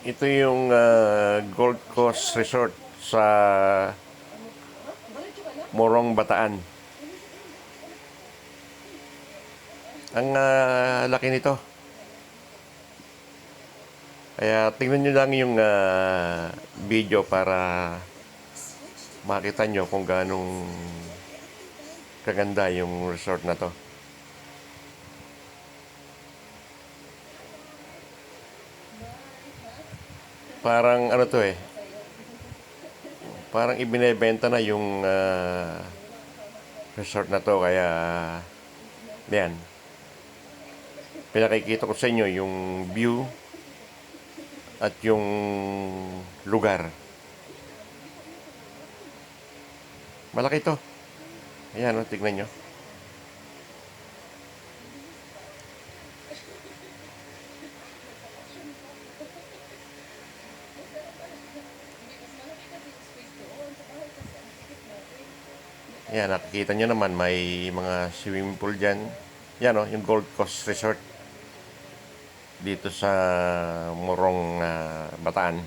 Ito yung Gold Coast Resort sa Morong, Bataan. Ang laki nito. Kaya tingnan nyo lang yung video para makita nyo kung ganong kaganda yung resort na to. Parang ano to eh, parang ibinebenta na yung resort na to. Kaya yan, pinakikita ko sa inyo yung view at yung lugar. Malaki to. Ayan, tignan nyo. Yan, nakikita nyo naman may mga swimming pool dyan. Yan yung Gold Coast Resort dito sa Morong, Bataan.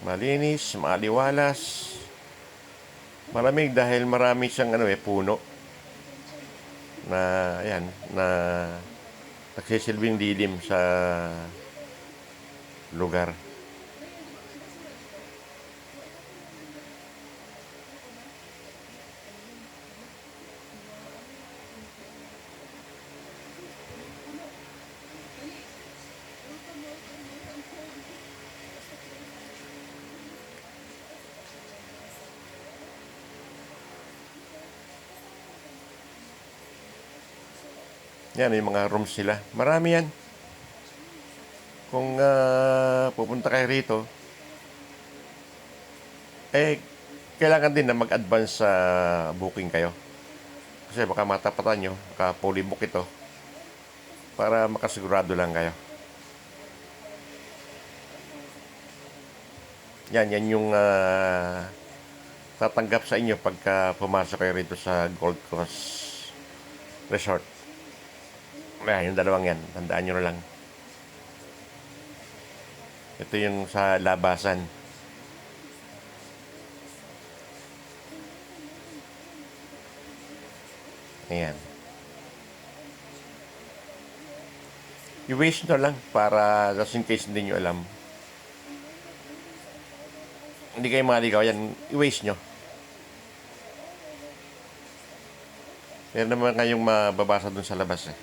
Malinis, maliwalas, malamig dahil marami siyang puno na ayan, na nagsisilbing dilim sa lugar. Yan yung mga rooms nila. Marami yan. Kung pupunta kayo rito, kailangan din na mag-advance sa booking kayo. Kasi baka matapatan nyo, baka fully book ito, para makasigurado lang kayo. Yan yung tatanggap sa inyo pagka pumasok kayo rito sa Gold Coast Resort. Yung dalawang yan, tandaan nyo na lang. Ito yung sa labasan. Ayan. I-waste nyo lang para just in case hindi nyo alam. Hindi kayo maligaw yan, i-waste nyo. Meron naman kayong mababasa dun sa labas eh.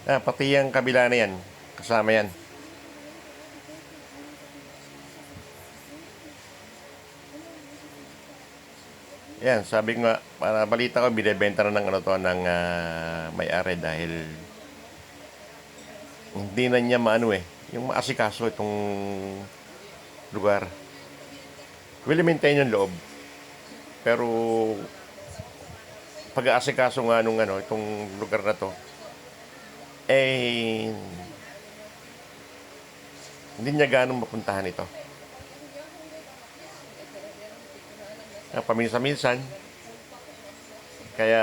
Pati yung kabila na yan, kasama yan. Yan, sabi ko nga, para balita ko, binibenta na ng ng may-ari dahil hindi na niya yung maasikaso itong lugar. Will maintain yung loob. Pero pag-aasikaso nga nung itong lugar na to, hindi niya ganong mapuntahan ito. Paminsan-minsan. Kaya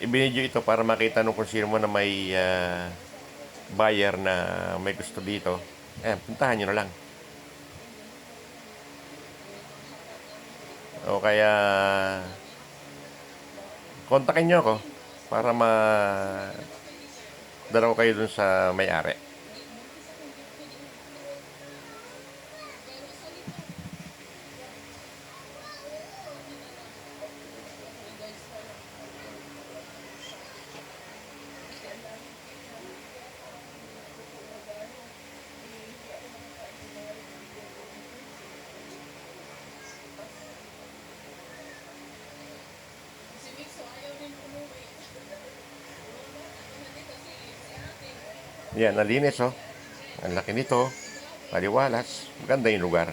ibinidyo ito para makita nung kung sino mo na may buyer na may gusto dito. Puntahan nyo na lang. O kaya kontakin nyo ako para dalaw kayo dun sa may-ari. Yan, nalinis oh. Ang laki nito. Maliwalas. Maganda yung lugar.